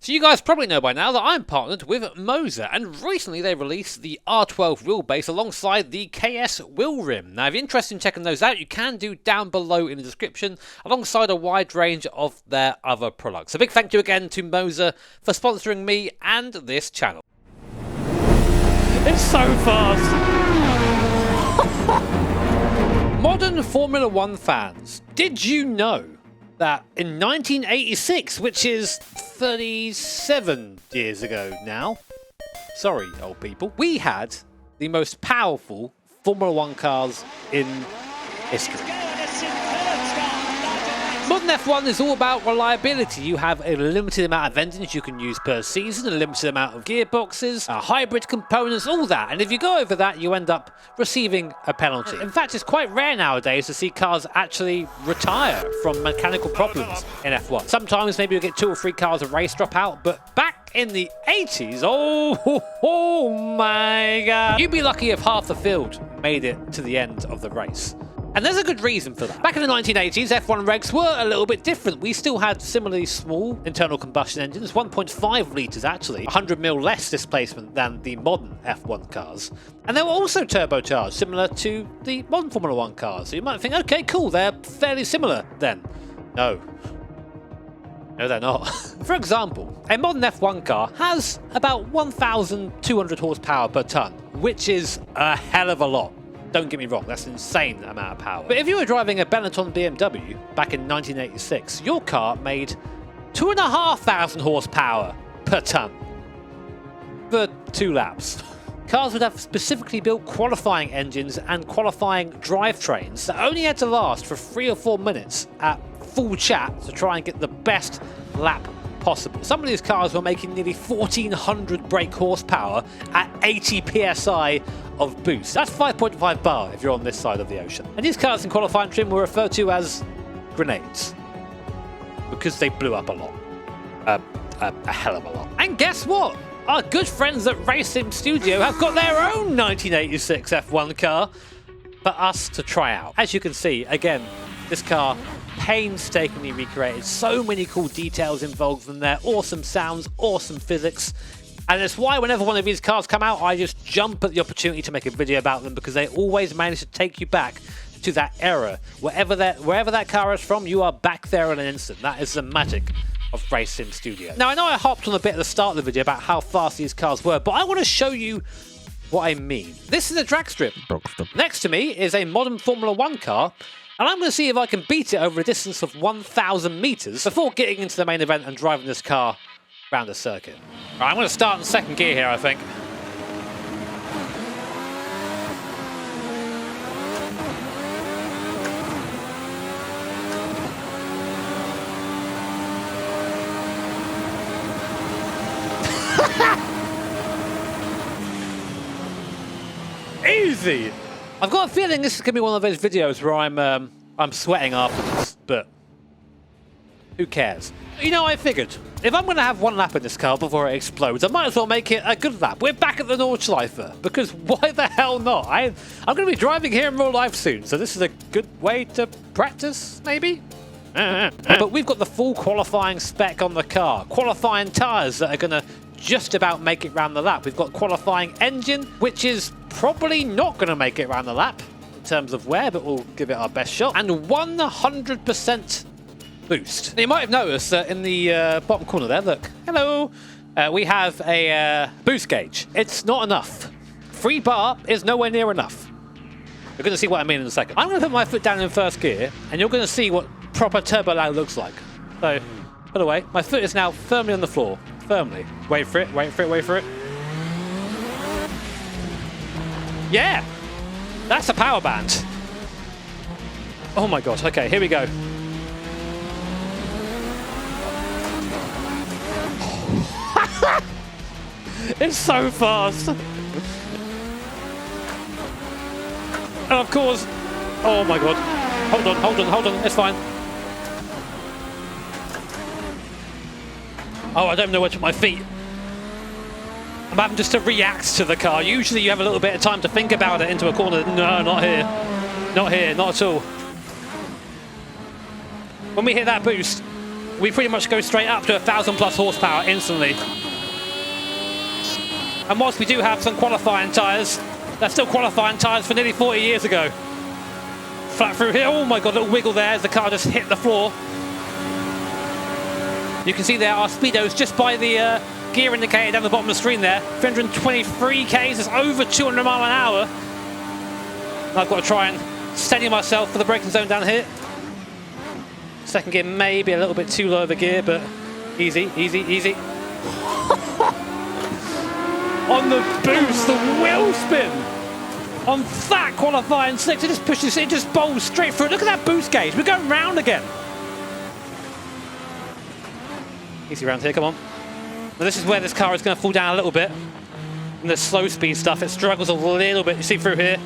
So you guys probably know by now that I'm partnered with Moser, and recently they released the R12 wheelbase alongside the KS wheel rim. Now if you're interested in checking those out, you can do down below in the description, alongside a wide range of their other products. A big thank you again to Moser for sponsoring me and this channel. It's so fast! Modern Formula 1 fans, did you know that in 1986, which is 37 years ago now, sorry old people, we had the most powerful Formula 1 cars in history. Modern F1 is all about reliability. You have a limited amount of engines you can use per season, a limited amount of gearboxes, hybrid components, all that. And if you go over that, you end up receiving a penalty. In fact, it's quite rare nowadays to see cars actually retire from mechanical problems in F1. Sometimes maybe you get 2 or 3 cars a race drop out, but back in the 80s, oh my god, you'd be lucky if half the field made it to the end of the race. And there's a good reason for that. Back in the 1980s, F1 regs were a little bit different. We still had similarly small internal combustion engines, 1.5 litres actually, 100 mil less displacement than the modern F1 cars. And they were also turbocharged, similar to the modern Formula 1 cars. So you might think, okay, cool, they're fairly similar then. No. No, they're not. For example, a modern F1 car has about 1,200 horsepower per tonne, which is a hell of a lot. Don't get me wrong, that's an insane amount of power. But if you were driving a Benetton BMW back in 1986, your car made 2,500 horsepower per tonne for 2 laps. Cars would have specifically built qualifying engines and qualifying drivetrains that only had to last for 3 or 4 minutes at full chat to try and get the best lap possible. Some of these cars were making nearly 1,400 brake horsepower at 80 psi of boost. That's 5.5 bar if you're on this side of the ocean. And these cars in qualifying trim were referred to as grenades because they blew up a lot. A hell of a lot. And guess what? Our good friends at Racing Studio have got their own 1986 F1 car for us to try out. As you can see, again, this car painstakingly recreated, so many cool details involved in there, awesome sounds, awesome physics, and it's why whenever one of these cars come out, I just jump at the opportunity to make a video about them, because they always manage to take you back to that era. Wherever that car is from, you are back there in an instant. That is the magic of Racing Studio. Now I know I hopped on a bit at the start of the video about how fast these cars were, but I want to show you what I mean. This is a drag strip. Next to me is a modern Formula 1 car, and I'm going to see if I can beat it over a distance of 1,000 meters before getting into the main event and driving this car around the circuit. All right, I'm going to start in second gear here, I think. Easy! I've got a feeling this is going to be one of those videos where I'm sweating afterwards, but who cares? You know, I figured, if I'm going to have 1 lap in this car before it explodes, I might as well make it a good lap. We're back at the Nordschleife, because why the hell not? I'm going to be driving here in real life soon, so this is a good way to practice, maybe? But we've got the full qualifying spec on the car. Qualifying tyres that are going to just about make it round the lap. We've got qualifying engine, which is probably not going to make it round the lap in terms of wear, but we'll give it our best shot. And 100% boost. Now, you might have noticed that in the bottom corner there, look, hello, we have a boost gauge. It's not enough. 3 bar is nowhere near enough. You're going to see what I mean in a second. I'm going to put my foot down in first gear, and you're going to see what proper turbo lag looks like. So, by the way, my foot is now firmly on the floor. Firmly. Wait for it, wait for it, wait for it. Yeah! That's a power band. Oh my god, okay, here we go. It's so fast. And of course, oh my god. Hold on, hold on, hold on, it's fine. Oh, I don't know where to put my feet. I'm having just to react to the car. Usually you have a little bit of time to think about it into a corner. No, not here. Not here, not at all. When we hit that boost, we pretty much go straight up to 1,000 plus horsepower instantly. And whilst we do have some qualifying tyres, they're still qualifying tyres for nearly 40 years ago. Flat through here. Oh my god, little wiggle there as the car just hit the floor. You can see there our speedos just by the gear indicator down the bottom of the screen there. 323 k's, that's over 200 mile an hour. And I've got to try and steady myself for the braking zone down here. Second gear may be a little bit too low of a gear, but easy, easy, easy. On the boost, the wheel spin. On that qualifying six, it just pushes, it just bowls straight through. Look at that boost gauge, we're going round again. Easy round here, come on. Now this is where this car is going to fall down a little bit. And the slow speed stuff, it struggles a little bit. You see through here.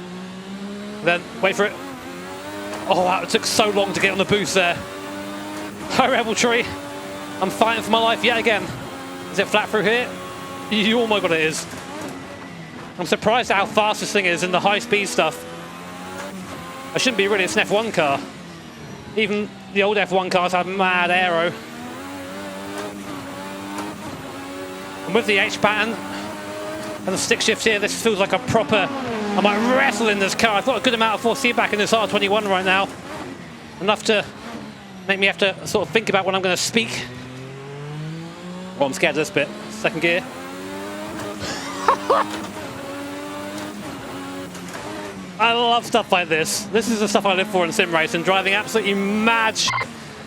Then, wait for it. Oh, wow, it took so long to get on the boost there. Hi, Rebel Tree. I'm fighting for my life yet again. Is it flat through here? Oh my god, it is. I'm surprised at how fast this thing is in the high speed stuff. I shouldn't be really, it's an F1 car. Even the old F1 cars have mad aero. And with the H pattern and the stick shift here, this feels like a proper, I might wrestle in this car. I've got a good amount of force feedback in this R21 right now. Enough to make me have to sort of think about when I'm going to speak. Oh, I'm scared of this bit. Second gear. I love stuff like this. This is the stuff I live for in sim racing, driving absolutely mad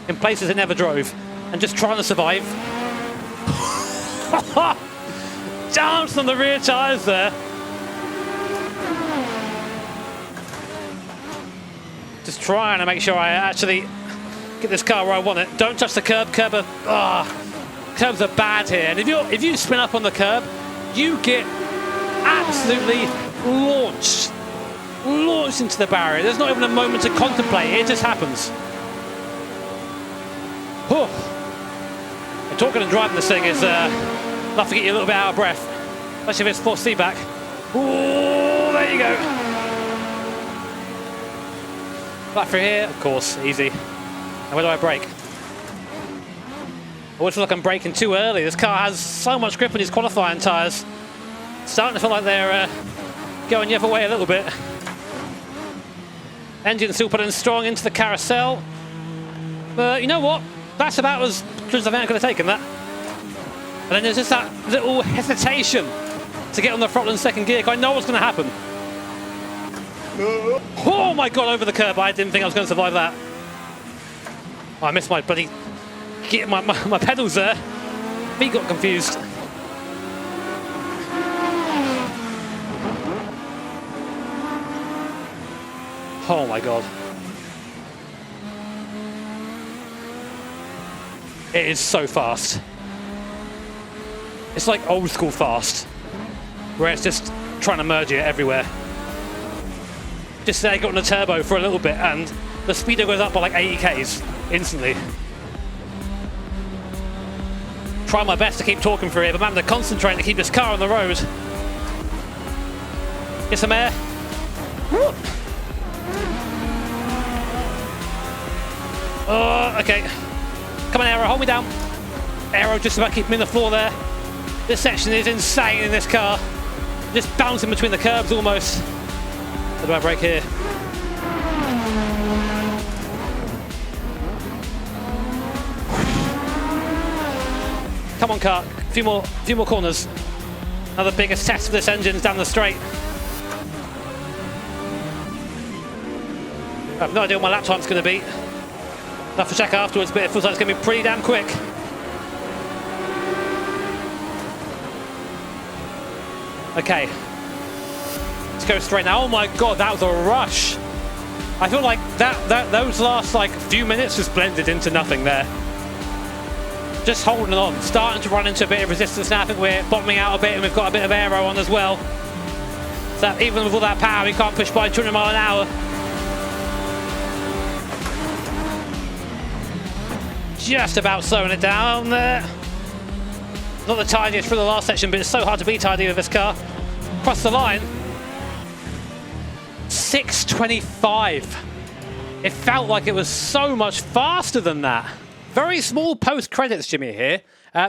in places it never drove and just trying to survive. Jumps on the rear tyres there. Just trying to make sure I actually get this car where I want it. Don't touch the curb. Curbs are bad here. And if you spin up on the curb, you get absolutely launched into the barrier. There's not even a moment to contemplate. It just happens. And talking and driving this thing is enough to get you a little bit out of breath, especially if it's force feedback. Oh, there you go. Back through here, of course, easy. And where do I brake? I always feel like I'm braking too early. This car has so much grip on these qualifying tyres. Starting to feel like they're going the other way a little bit. Engine still putting strong into the carousel. But you know what? That's about as good as I think I could have taken that. And then there's just that little hesitation to get on the throttle in second gear. I know what's going to happen. Oh my god, over the curb. I didn't think I was going to survive that. Oh, I missed my bloody... my pedals there. Feet got confused. Oh my god. It is so fast. It's like old school fast, where it's just trying to merge it everywhere. Just there, got on the turbo for a little bit and the speedo goes up by like 80 k's instantly. Try my best to keep talking through it, but I'm having to concentrate to keep this car on the road. Get some air. Okay. Come on, Aero, hold me down. Aero just about keeping me in the floor there. This section is insane in this car. Just bouncing between the curbs almost. How do I brake here? Come on, car. A few more corners. Now the biggest test of this engine is down the straight. I have no idea what my lap time's going to be. I'll have to check afterwards, but it feels like it's going to be pretty damn quick. Okay. Let's go straight now. Oh my god, that was a rush. I feel like those last like few minutes just blended into nothing there. Just holding on, starting to run into a bit of resistance now. I think we're bottoming out a bit and we've got a bit of aero on as well. So even with all that power, we can't push by 200 mile an hour. Just about slowing it down there. Not the tidiest for the last section, but it's so hard to be tidy with this car. Across the line. 6:25. It felt like it was so much faster than that. Very small post-credits, Jimmy, here.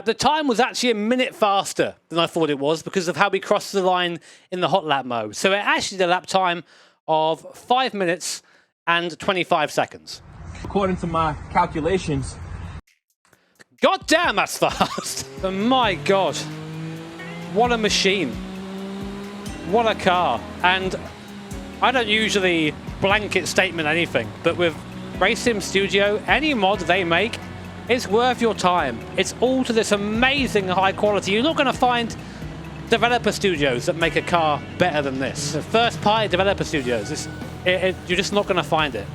The time was actually a minute faster than I thought it was because of how we crossed the line in the hot lap mode. So it actually did a lap time of 5 minutes and 25 seconds. According to my calculations. God damn, that's fast. Oh my God. What a machine. What a car. And I don't usually blanket statement anything, but with Race Sim Studio, any mod they make, it's worth your time. It's all to this amazing high quality. You're not going to find developer studios that make a car better than this. The first party developer studios, you're just not going to find it.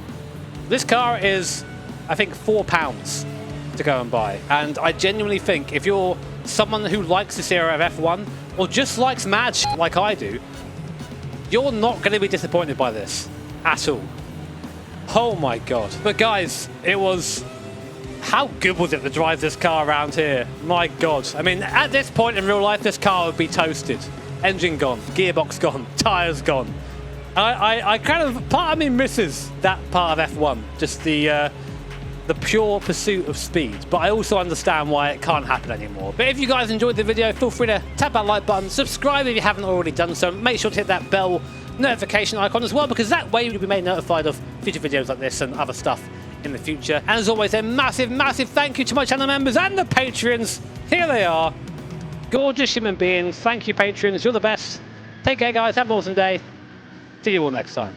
This car is, I think, £4 to go and buy. And I genuinely think if you're someone who likes this era of F1 or just likes Madge like I do, you're not going to be disappointed by this at all. Oh my God. But guys, it was... How good was it to drive this car around here? My God. I mean, at this point in real life, this car would be toasted. Engine gone, gearbox gone, tyres gone. I kind of... Part of me misses that part of F1. Just the pure pursuit of speed. But I also understand why it can't happen anymore. But if you guys enjoyed the video, feel free to tap that like button. Subscribe if you haven't already done so. Make sure to hit that bell notification icon as well, because that way you'll be made notified of future videos like this and other stuff in the future. And as always, a massive, massive thank you to my channel members and the Patreons. Here they are. Gorgeous human beings. Thank you, Patreons. You're the best. Take care, guys. Have an awesome day. See you all next time.